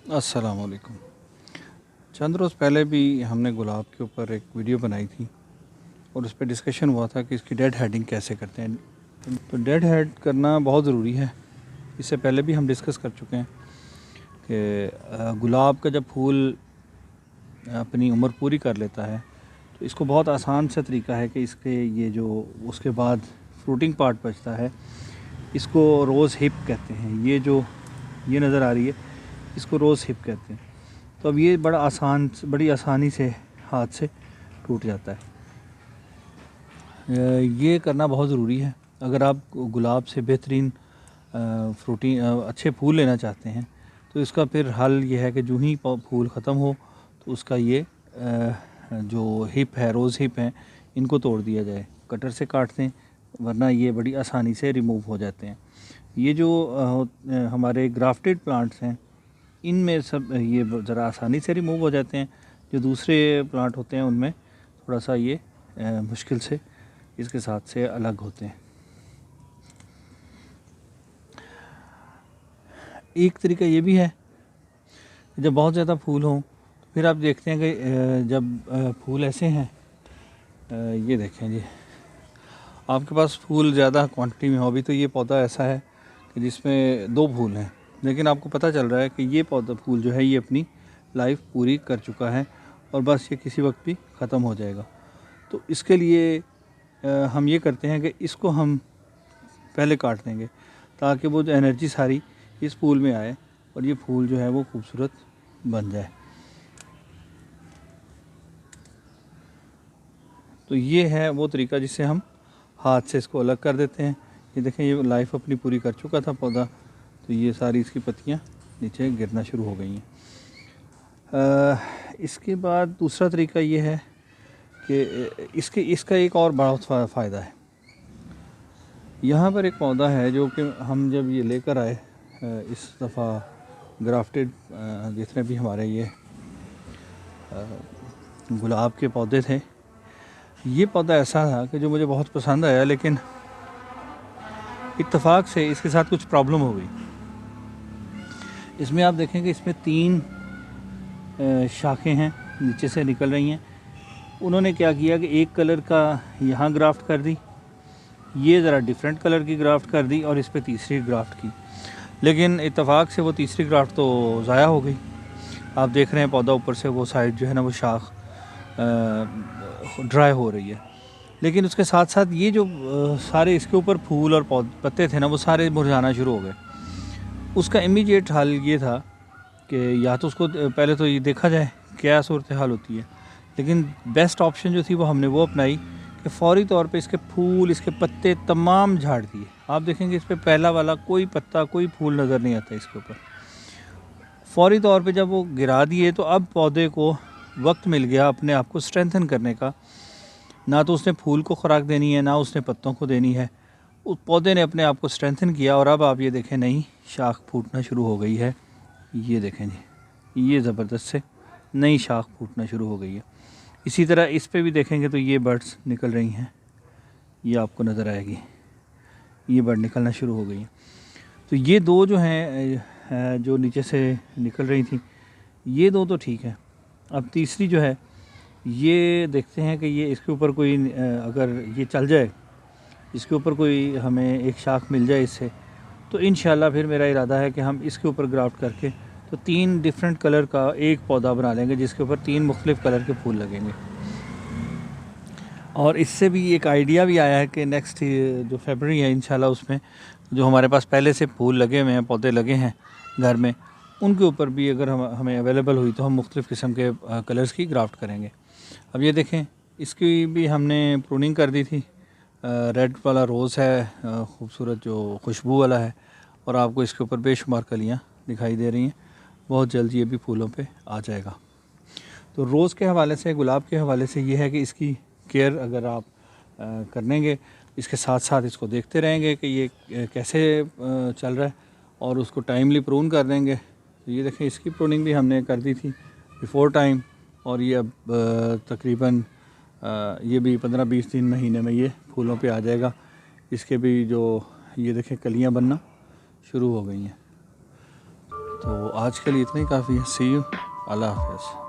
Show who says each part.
Speaker 1: अस्सलाम वालेकुम। चंद रोज़ पहले भी हमने गुलाब के ऊपर एक वीडियो बनाई थी और उस पर डिस्कशन हुआ था कि इसकी डेड हेडिंग कैसे करते हैं। तो डेड हेड करना बहुत ज़रूरी है। इससे पहले भी हम डिस्कस कर चुके हैं कि गुलाब का जब फूल अपनी उम्र पूरी कर लेता है तो इसको बहुत आसान सा तरीका है कि इसके ये जो उसके बाद फ्रूटिंग पार्ट बचता है इसको रोज़ हिप कहते हैं। ये नज़र आ रही है, इसको रोज़ हिप कहते हैं। तो अब ये बड़ी आसानी से हाथ से टूट जाता है। ये करना बहुत ज़रूरी है अगर आप गुलाब से बेहतरीन अच्छे फूल लेना चाहते हैं। तो इसका फिर हल ये है कि जो ही फूल ख़त्म हो तो उसका ये जो हिप है, रोज़ हिप हैं, इनको तोड़ दिया जाए, कटर से काट दें, वरना ये बड़ी आसानी से रिमूव हो जाते हैं। ये जो हमारे ग्राफ्टेड प्लांट्स हैं इनमें सब ये ज़रा आसानी से रिमूव हो जाते हैं। जो दूसरे प्लांट होते हैं उनमें थोड़ा सा ये मुश्किल से इसके साथ से अलग होते हैं। एक तरीका ये भी है, जब बहुत ज़्यादा फूल हों तो फिर आप देखते हैं कि जब फूल ऐसे हैं, ये देखें जी, आपके पास फूल ज़्यादा क्वांटिटी में हो। अभी तो ये पौधा ऐसा है कि जिसमें 2 फूल हैं, लेकिन आपको पता चल रहा है कि ये फूल जो है ये अपनी लाइफ पूरी कर चुका है और बस ये किसी वक्त भी ख़त्म हो जाएगा। तो इसके लिए हम ये करते हैं कि इसको हम पहले काट देंगे ताकि वो जो एनर्जी सारी इस फूल में आए और ये फूल जो है वो खूबसूरत बन जाए। तो ये है वो तरीका जिससे हम हाथ से इसको अलग कर देते हैं। ये देखें, ये लाइफ अपनी पूरी कर चुका था पौधा, तो ये सारी इसकी पत्तियां नीचे गिरना शुरू हो गई हैं। इसके बाद दूसरा तरीका ये है कि इसका एक और बड़ा फ़ायदा है। यहाँ पर एक पौधा है जो कि हम जब ये लेकर आए इस दफ़ा ग्राफ्टेड जितने भी हमारे ये गुलाब के पौधे थे, ये पौधा ऐसा था कि जो मुझे बहुत पसंद आया, लेकिन इत्तेफाक से इसके साथ कुछ प्रॉब्लम हो गई। इसमें आप देखेंगे इसमें 3 शाखें हैं नीचे से निकल रही हैं। उन्होंने क्या किया कि एक कलर का यहाँ ग्राफ्ट कर दी, ये ज़रा डिफरेंट कलर की ग्राफ्ट कर दी और इस पर तीसरी ग्राफ्ट की, लेकिन इत्तेफाक से वो तीसरी ग्राफ्ट तो ज़ाया हो गई। आप देख रहे हैं पौधा ऊपर से वो साइड जो है ना वो शाख ड्राई हो रही है, लेकिन उसके साथ साथ ये जो सारे इसके ऊपर फूल और पत्ते थे ना वो सारे मुरझाना शुरू हो गए। उसका इमीडिएट हल ये था कि या तो उसको पहले तो ये देखा जाए क्या सूरत हाल होती है, लेकिन बेस्ट ऑप्शन जो थी वो हमने वो अपनाई कि फ़ौरी तौर पे इसके फूल, इसके पत्ते तमाम झाड़ दिए। आप देखेंगे इस पर पहला वाला कोई पत्ता, कोई फूल नज़र नहीं आता इसके ऊपर। फ़ौरी तौर पे जब वो गिरा दिए तो अब पौधे को वक्त मिल गया अपने आप को स्ट्रेंथन करने का। ना तो उसने फूल को खुराक देनी है, ना उसने पत्तों को देनी है, उस पौधे ने अपने आप को स्ट्रेंथन किया और अब आप ये देखें नई शाख फूटना शुरू हो गई है। ये देखें जी, ये ज़बरदस्त से नई शाख फूटना शुरू हो गई है। इसी तरह इस पे भी देखेंगे तो ये बर्ड्स निकल रही हैं, ये आपको नज़र आएगी, ये बर्ड निकलना शुरू हो गई है। तो ये 2 जो हैं जो नीचे से निकल रही थी, ये 2 तो ठीक है। अब तीसरी जो है ये देखते हैं कि ये इसके ऊपर कोई अगर ये चल जाए, इसके ऊपर कोई हमें एक शाख मिल जाए इससे, तो इंशाल्लाह फिर मेरा इरादा है कि हम इसके ऊपर ग्राफ्ट करके तो 3 डिफरेंट कलर का एक पौधा बना लेंगे जिसके ऊपर 3 मुख्तलिफ़ कलर के फूल लगेंगे। और इससे भी एक आइडिया भी आया है कि नेक्स्ट जो फरवरी है इंशाल्लाह उसमें जो हमारे पास पहले से फूल लगे हुए हैं, पौधे लगे हैं घर में, उनके ऊपर भी अगर हमें अवेलेबल हुई तो हम मुख्तलिफ़ किस्म के कलर्स की ग्राफ्ट करेंगे। अब ये देखें, इसकी भी हमने प्रूनिंग कर दी थी। रेड वाला रोज़ है खूबसूरत जो खुशबू वाला है, और आपको इसके ऊपर बेशुमार कलियाँ दिखाई दे रही हैं। बहुत जल्द ये भी फूलों पे आ जाएगा। तो रोज़ के हवाले से, गुलाब के हवाले से ये है कि इसकी केयर अगर आप कर लेंगे, इसके साथ साथ इसको देखते रहेंगे कि ये कैसे चल रहा है और उसको टाइमली प्रून कर देंगे। तो ये देखें, इसकी प्रूनिंग भी हमने कर दी थी बिफ़ोर टाइम, और ये अब तकरीबन ये भी 15-20 दिन महीने में ये फूलों पे आ जाएगा। इसके भी जो ये देखें कलियां बनना शुरू हो गई हैं। तो आज के लिए इतना ही काफ़ी है। सी यू, अल्लाह हाफ़िज़।